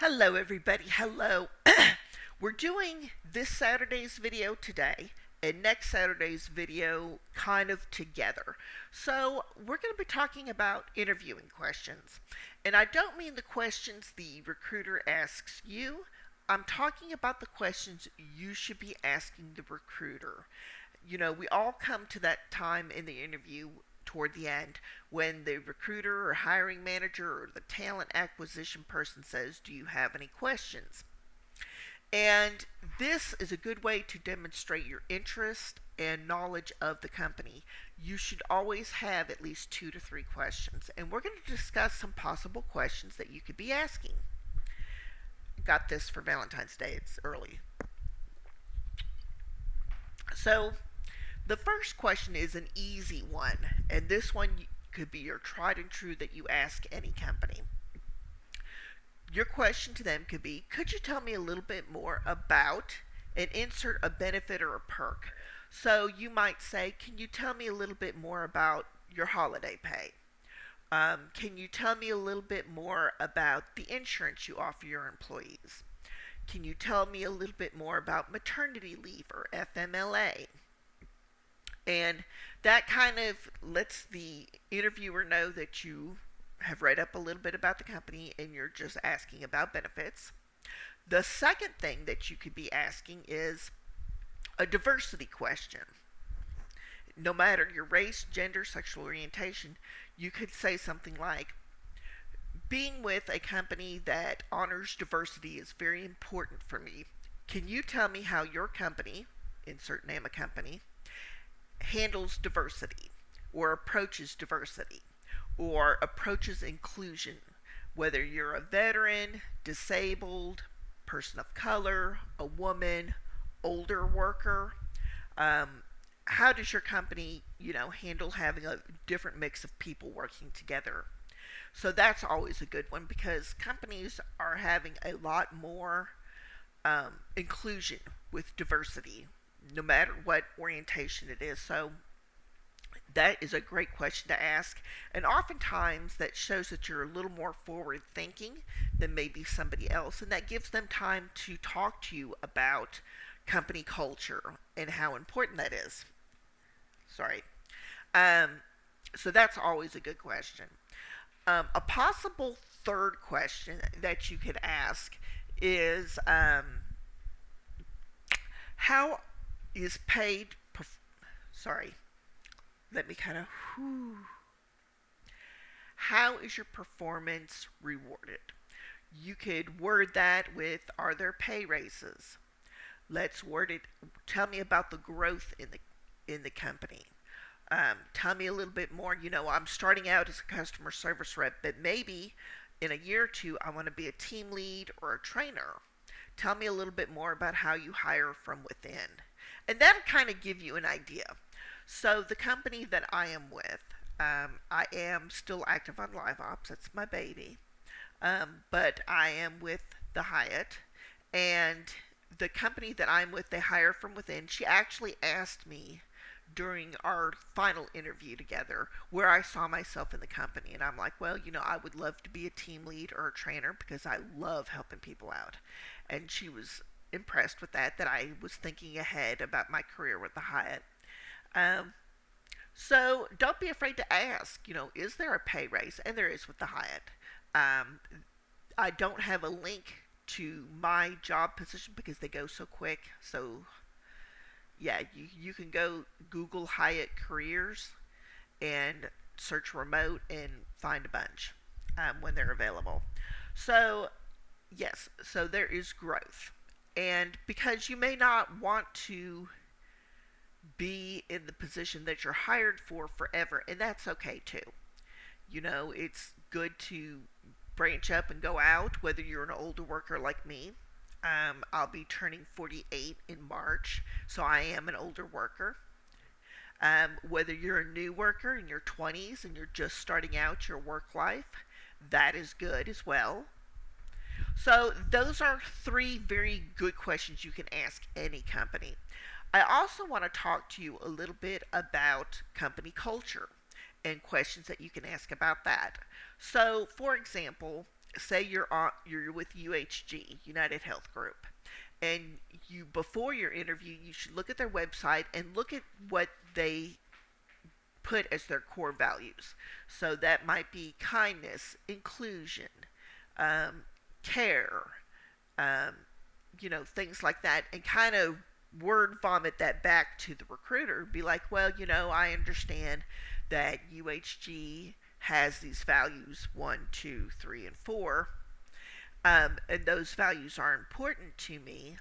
Hello, everybody. Hello. We're doing this Saturday's video today and next Saturday's video kind of together. So, we're going to be talking about interviewing questions. And I don't mean the questions the recruiter asks you, I'm talking about the questions you should be asking the recruiter. We all come to that time in the interview toward the end when the recruiter or hiring manager or the talent acquisition person says, "Do you have any questions?" And this is a good way to demonstrate your interest and knowledge of the company. You should always have at least 2 to 3 questions. And we're going to discuss some possible questions that you could be asking. Got this for Valentine's Day, it's early. So, the first question is an easy one, and this one could be your tried and true that you ask any company. Your question to them could be, could you tell me a little bit more about, and insert a benefit or a perk? So you might say, can you tell me a little bit more about your holiday pay? Can you tell me a little bit more about the insurance you offer your employees? Can you tell me a little bit more about maternity leave or FMLA? And that kind of lets the interviewer know that you have read up a little bit about the company and you're just asking about benefits. The second thing that you could be asking is a diversity question. No matter your race, gender, sexual orientation, you could say something like, being with a company that honors diversity is very important for me. Can you tell me how your company, insert name a company, handles diversity or approaches diversity or approaches inclusion, whether you're a veteran, disabled, person of color, a woman, older worker? How does your company, handle having a different mix of people working together? So that's always a good one because companies are having a lot more inclusion with diversity, no matter what orientation it is. So that is a great question to ask. And oftentimes that shows that you're a little more forward thinking than maybe somebody else. And that gives them time to talk to you about company culture and how important that is. Sorry. So that's always a good question. A possible third question that you could ask is how is paid. Sorry, let me kind of. How is your performance rewarded? You could word that with, are there pay raises? Let's word it. Tell me about the growth in the company. Tell me a little bit more. I'm starting out as a customer service rep, but maybe in a year or two, I want to be a team lead or a trainer. Tell me a little bit more about how you hire from within. And that'll kind of give you an idea. So, the company that I am with, I am still active on Live Ops. That's my baby. But I am with the Hyatt. And the company that I'm with, they hire from within. She actually asked me during our final interview together where I saw myself in the company. And I'm like, well, I would love to be a team lead or a trainer because I love helping people out. And she was impressed with that I was thinking ahead about my career with the Hyatt. Um, so don't be afraid to ask, is there a pay raise? And there is with the Hyatt. Um, I don't have a link to my job position because they go so quick. So yeah, you can go Google Hyatt careers and search remote and find a bunch when they're available. So, yes, so there is growth. And because you may not want to be in the position that you're hired for forever, and that's okay too. It's good to branch up and go out, whether you're an older worker like me. I'll be turning 48 in March, so I am an older worker. Whether you're a new worker in your 20s and you're just starting out your work life, that is good as well. So, those are 3 very good questions you can ask any company. I also want to talk to you a little bit about company culture and questions that you can ask about that. So, for example, say you're with UHG, United Health Group, and you before your interview you should look at their website and look at what they put as their core values. So that might be kindness, inclusion, um, care, um, things like that, and kind of word vomit that back to the recruiter. Be like, well, I understand that UHG has these values 1, 2, 3, and 4, and those values are important to me.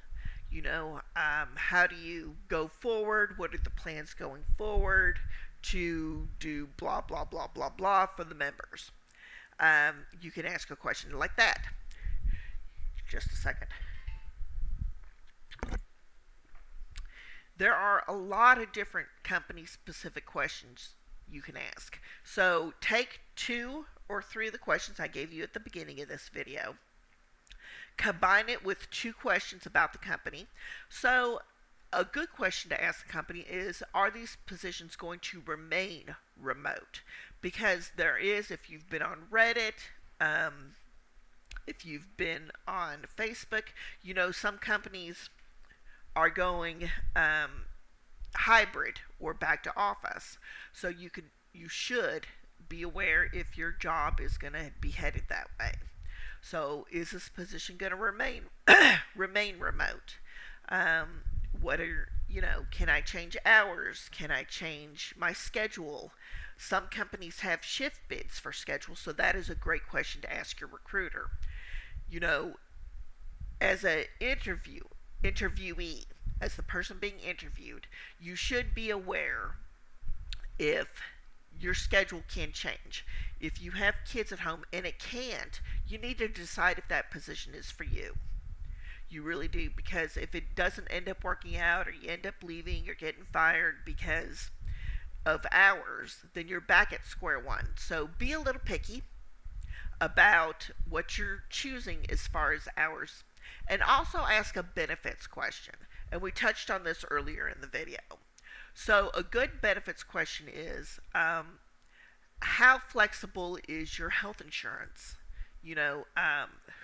How do you go forward? What are the plans going forward to do blah, blah, blah, blah, blah for the members? You can ask a question like that. Just a second. There are a lot of different company specific questions you can ask. So take 2 or 3 of the questions I gave you at the beginning of this video, combine it with 2 questions about the company. So a good question to ask the company is, are these positions going to remain remote? Because there is, if you've been on Reddit, if you've been on Facebook, some companies are going hybrid or back to office. So you should be aware if your job is going to be headed that way. So is this position going to remain remote? What are can I change hours? Can I change my schedule? Some companies have shift bids for schedule, so that is a great question to ask your recruiter. As an interviewee, as the person being interviewed, you should be aware if your schedule can change. If you have kids at home and it can't, you need to decide if that position is for you. You really do, because if it doesn't end up working out, or you end up leaving or getting fired because of hours, then you're back at square one. So be a little picky about what you're choosing as far as hours. And also ask a benefits question. And we touched on this earlier in the video. So a good benefits question is, how flexible is your health insurance?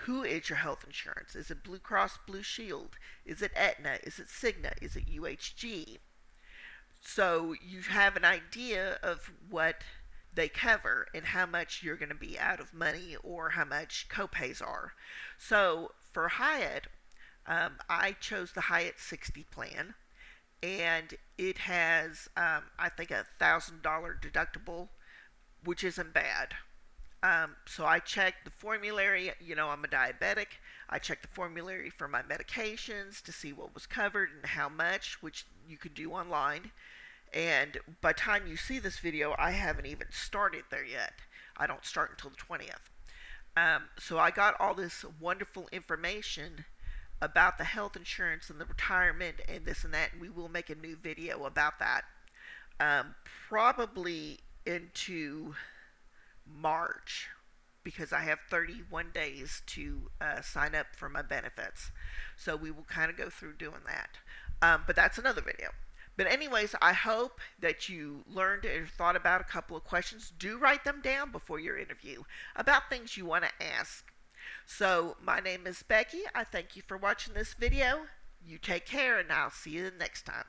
Who is your health insurance? Is it Blue Cross Blue Shield? Is it Aetna? Is it Cigna? Is it UHG? So you have an idea of what they cover and how much you're going to be out of money or how much copays are. So for Hyatt, I chose the Hyatt 60 plan, and it has, I think, $1,000 deductible, which isn't bad. So I checked the formulary. I'm a diabetic. I checked the formulary for my medications to see what was covered and how much, which you could do online. And by the time you see this video, I haven't even started there yet. I don't start until the 20th. So I got all this wonderful information about the health insurance and the retirement and this and that, and we will make a new video about that. Probably into March, because I have 31 days to sign up for my benefits. So we will kind of go through doing that. But that's another video. But anyways, I hope that you learned or thought about a couple of questions. Do write them down before your interview about things you want to ask. So my name is Becky. I thank you for watching this video. You take care, and I'll see you the next time.